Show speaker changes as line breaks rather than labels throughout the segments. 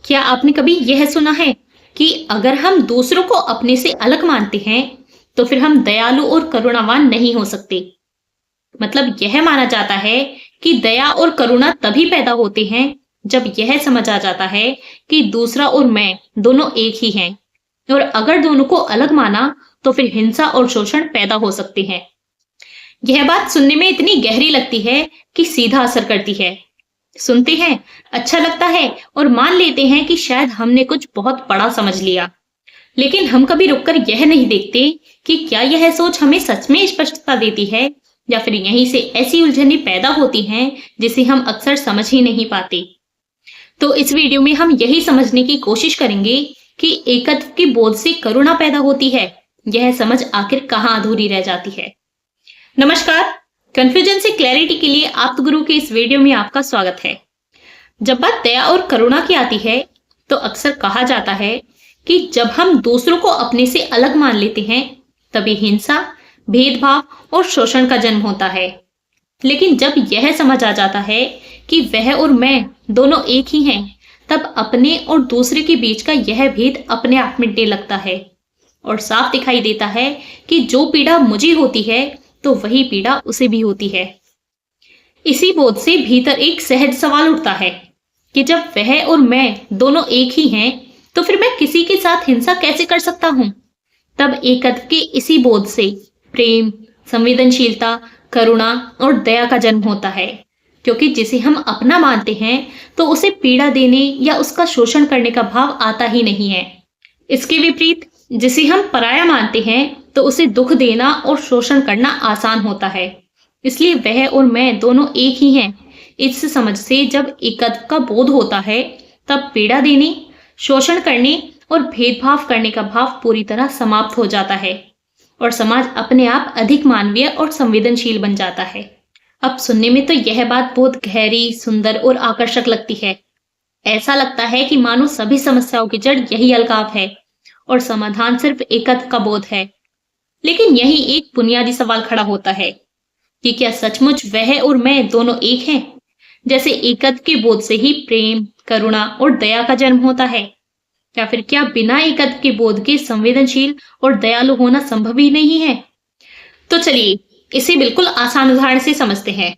क्या आपने कभी यह सुना है कि अगर हम दूसरों को अपने से अलग मानते हैं, तो फिर हम दयालु और करुणावान नहीं हो सकते? मतलब यह माना जाता है कि दया और करुणा तभी पैदा होते हैं जब यह समझ आ जाता है कि दूसरा और मैं दोनों एक ही हैं। और अगर दोनों को अलग माना, तो फिर हिंसा और शोषण पैदा हो सकते हैं। यह बात सुनने में इतनी गहरी लगती है कि सीधा असर करती है। सुनते हैं, अच्छा लगता है और मान लेते हैं कि शायद हमने कुछ बहुत बड़ा समझ लिया। लेकिन हम कभी रुककर यह नहीं देखते कि क्या यह सोच हमें सच में स्पष्टता देती है, या फिर यहीं से ऐसी उलझनें पैदा होती हैं जिसे हम अक्सर समझ ही नहीं पाते। तो इस वीडियो में हम यही समझने की कोशिश करेंगे कि एकत्व के बोध से करुणा पैदा होती है। यह समझ आखिर कहाँ अधूरी रह जाती है। नमस्कार, कंफ्यूजन से क्लैरिटी के लिए आप गुरु के इस वीडियो में आपका स्वागत है। जब बात दया और करुणा की आती है, तो अक्सर कहा जाता है कि जब हम दूसरों को अपने से अलग मान लेते हैं, तभी हिंसा, भेदभाव और शोषण का जन्म होता है। लेकिन जब यह समझ आ जाता है कि वह और मैं दोनों एक ही हैं, तब अपने और दूसरे के बीच का यह भेद अपने आप मिटने लगता है और साफ दिखाई देता है कि जो पीड़ा मुझे होती है, तो वही पीड़ा उसे भी होती है। इसी बोध से भीतर एक सहज सवाल उठता है कि जब वह और मैं दोनों एक ही हैं, तो फिर मैं किसी के साथ हिंसा कैसे कर सकता हूं? तब एकत्व के इसी बोध से प्रेम, संवेदनशीलता, करुणा और दया का जन्म होता है। क्योंकि जिसे हम अपना मानते हैं, तो उसे पीड़ा देने या उसका शोषण करने का भाव आता ही नहीं है। इसके विपरीत जिसे हम पराया मानते हैं, तो उसे दुख देना और शोषण करना आसान होता है। इसलिए वह और मैं दोनों एक ही हैं। इस समझ से जब एकत्व का बोध होता है, तब पीड़ा देने, शोषण करने और भेदभाव करने का भाव पूरी तरह समाप्त हो जाता है और समाज अपने आप अधिक मानवीय और संवेदनशील बन जाता है। अब सुनने में तो यह बात बहुत गहरी, सुंदर और आकर्षक लगती है। ऐसा लगता है कि मानो सभी समस्याओं की जड़ यही अलगाव है और समाधान सिर्फ एकत्व का बोध है। लेकिन यही एक बुनियादी सवाल खड़ा होता है कि क्या सचमुच वह और मैं दोनों एक हैं? जैसे एकत्व के बोध से ही प्रेम, करुणा और दया का जन्म होता है, या फिर क्या बिना एकत्व के बोध के संवेदनशील और दयालु होना संभव ही नहीं है? तो चलिए इसे बिल्कुल आसान उदाहरण से समझते हैं।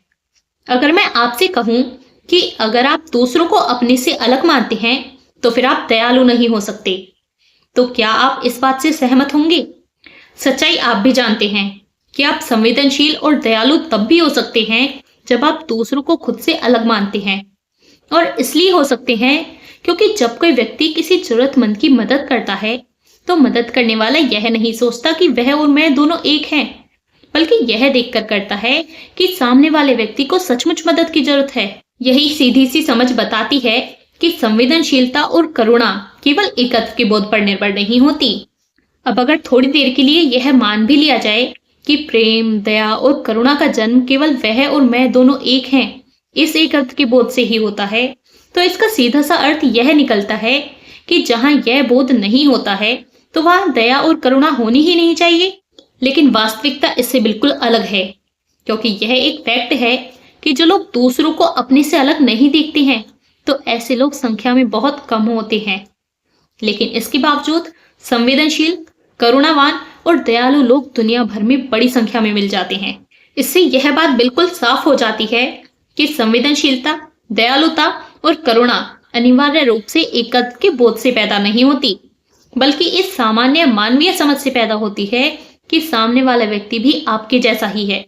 अगर मैं आपसे कहूं कि अगर आप दूसरों को अपने से अलग मानते हैं, तो फिर आप दयालु नहीं हो सकते, तो क्या आप इस बात से सहमत होंगे? सच्चाई आप भी जानते हैं कि आप संवेदनशील और दयालु तब भी हो सकते हैं जब आप दूसरों को खुद से अलग मानते हैं। और इसलिए हो सकते हैं क्योंकि जब कोई व्यक्ति किसी जरूरतमंद की मदद करता है, तो मदद करने वाला यह नहीं सोचता कि वह और मैं दोनों एक हैं, बल्कि यह देखकर करता है कि सामने वाले व्यक्ति को सचमुच मदद की जरूरत है। यही सीधी सी समझ बताती है कि संवेदनशीलता और करुणा केवल एकत्व के बोध पर निर्भर नहीं होती। अब अगर थोड़ी देर के लिए यह मान भी लिया जाए कि प्रेम, दया और करुणा का जन्म केवल वह और मैं दोनों एक हैं, इस एकत्व के बोध से ही होता है, तो इसका सीधा सा अर्थ यह निकलता है कि जहां यह बोध नहीं होता है, तो वहां दया और करुणा होनी ही नहीं चाहिए। लेकिन वास्तविकता इससे बिल्कुल अलग है, क्योंकि यह एक फैक्ट है कि जो लोग दूसरों को अपने से अलग नहीं देखते हैं, तो ऐसे लोग संख्या में बहुत कम होते हैं। लेकिन इसके बावजूद संवेदनशील, करुणावान और दयालु लोग दुनिया भर में बड़ी संख्या में मिल जाते हैं। इससे यह बात बिल्कुल साफ हो जाती है कि संवेदनशीलता, दयालुता और करुणा अनिवार्य रूप से एकत्व के बोध से पैदा नहीं होती, बल्कि इस सामान्य मानवीय समझ से पैदा होती है कि सामने वाला व्यक्ति भी आपके जैसा ही है।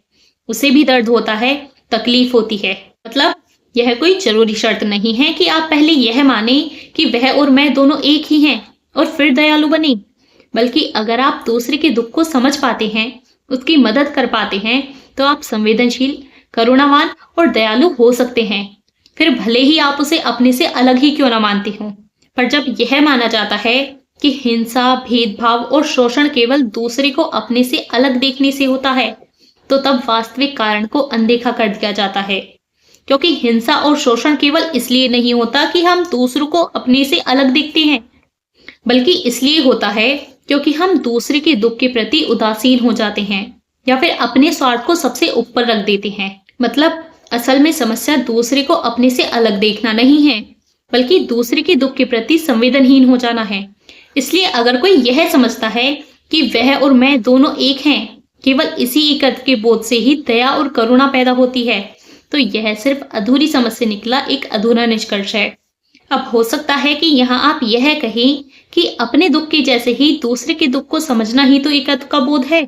उसे भी दर्द होता है, तकलीफ होती है। मतलब यह कोई जरूरी शर्त नहीं है कि आप पहले यह माने कि वह और मैं दोनों एक ही हैं और फिर दयालु बने, बल्कि अगर आप दूसरे के दुख को समझ पाते हैं, उसकी मदद कर पाते हैं, तो आप संवेदनशील, करुणावान और दयालु हो सकते हैं। फिर भले ही आप उसे अपने से अलग ही क्यों ना मानते हो। पर जब यह माना जाता है कि हिंसा, भेदभाव और शोषण केवल दूसरे को अपने से अलग देखने से होता है, तो तब वास्तविक कारण को अनदेखा कर दिया जाता है। क्योंकि हिंसा और शोषण केवल इसलिए नहीं होता कि हम दूसरों को अपने से अलग देखते हैं, बल्कि इसलिए होता है क्योंकि हम दूसरे के दुख के प्रति उदासीन हो जाते हैं या फिर अपने स्वार्थ को सबसे ऊपर रख देते हैं। मतलब असल में समस्या दूसरे को अपने से अलग देखना नहीं है, बल्कि दूसरे के दुख के प्रति संवेदनहीन हो जाना है। इसलिए अगर कोई यह समझता है कि वह और मैं दोनों एक हैं, केवल इसी एकत्व के बोध से ही दया और करुणा पैदा होती है, तो यह सिर्फ अधूरी समझ से निकला एक अधूरा निष्कर्ष है। अब हो सकता है कि यहाँ आप यह कहें कि अपने दुख के जैसे ही दूसरे के दुख को समझना ही तो एकत्व का बोध है।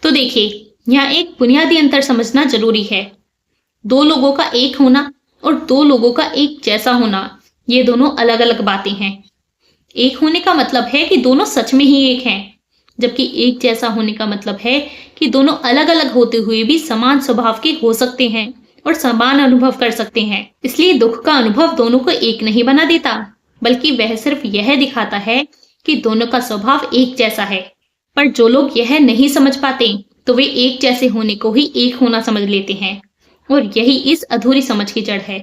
तो देखिए, यहाँ एक बुनियादी अंतर समझना जरूरी है। दो लोगों का एक होना और दो लोगों का एक जैसा होना, ये दोनों अलग अलग बातें हैं। एक होने का मतलब है कि दोनों सच में ही एक हैं, जबकि एक जैसा होने का मतलब है कि दोनों अलग अलग होते हुए भी समान स्वभाव के हो सकते हैं और समान अनुभव कर सकते हैं। इसलिए दुख का अनुभव दोनों को एक नहीं बना देता, बल्कि वह सिर्फ यह दिखाता है कि दोनों का स्वभाव एक जैसा है। पर जो लोग यह नहीं समझ पाते, तो वे एक जैसे होने को ही एक होना समझ लेते हैं, और यही इस अधूरी समझ की जड़ है।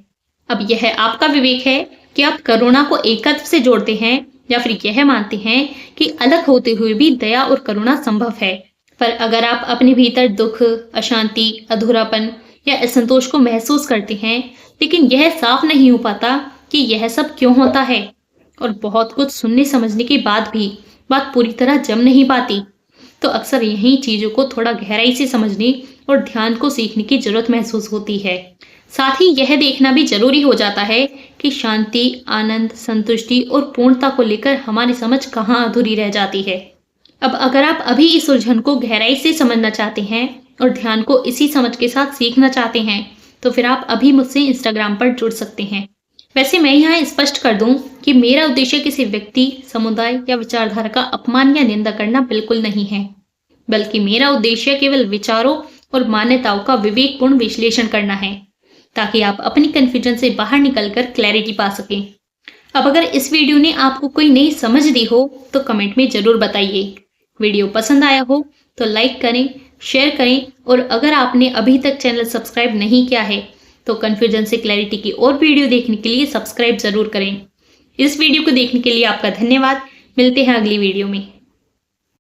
अब यह आपका विवेक है कि आप करुणा को एकत्व से जोड़ते हैं या फिर यह मानते हैं कि अलग होते हुए भी दया और करुणा संभव है। पर अगर आप अपने भीतर दुख, अशांति, अधूरापन या असंतोष को महसूस करते हैं, लेकिन यह साफ नहीं हो पाता कि यह सब क्यों होता है, और बहुत कुछ सुनने समझने के बाद भी बात पूरी तरह जम नहीं पाती, तो अक्सर यही चीजों को थोड़ा गहराई से समझने और ध्यान को सीखने की जरूरत महसूस होती है। साथ ही यह देखना भी जरूरी हो जाता है कि शांति, आनंद, संतुष्टि और पूर्णता को लेकर हमारी समझ कहाँ अधूरी रह जाती है। अब अगर आप अभी इस उलझन को गहराई से समझना चाहते हैं और ध्यान को इसी समझ के साथ सीखना चाहते हैं, तो फिर आप अभी मुझसे इंस्टाग्राम पर जुड़ सकते हैं। वैसे मैं यहाँ स्पष्ट कर दूं कि मेरा उद्देश्य किसी व्यक्ति, समुदाय या विचारधारा का अपमान या निंदा करना बिल्कुल नहीं है, बल्कि मेरा उद्देश्य केवल विचारों और मान्यताओं का विवेकपूर्ण विश्लेषण करना है, ताकि आप अपनी कंफ्यूजन से बाहर निकलकर क्लैरिटी पा सकें। अब अगर इस वीडियो ने आपको कोई नई समझ दी हो तो कमेंट में जरूर बताइए। वीडियो पसंद आया हो तो लाइक करें, शेयर करें, और अगर आपने अभी तक चैनल सब्सक्राइब नहीं किया है तो कंफ्यूजन से क्लैरिटी की और वीडियो देखने के लिए सब्सक्राइब जरूर करें। इस वीडियो को देखने के लिए आपका धन्यवाद। मिलते हैं अगली वीडियो में।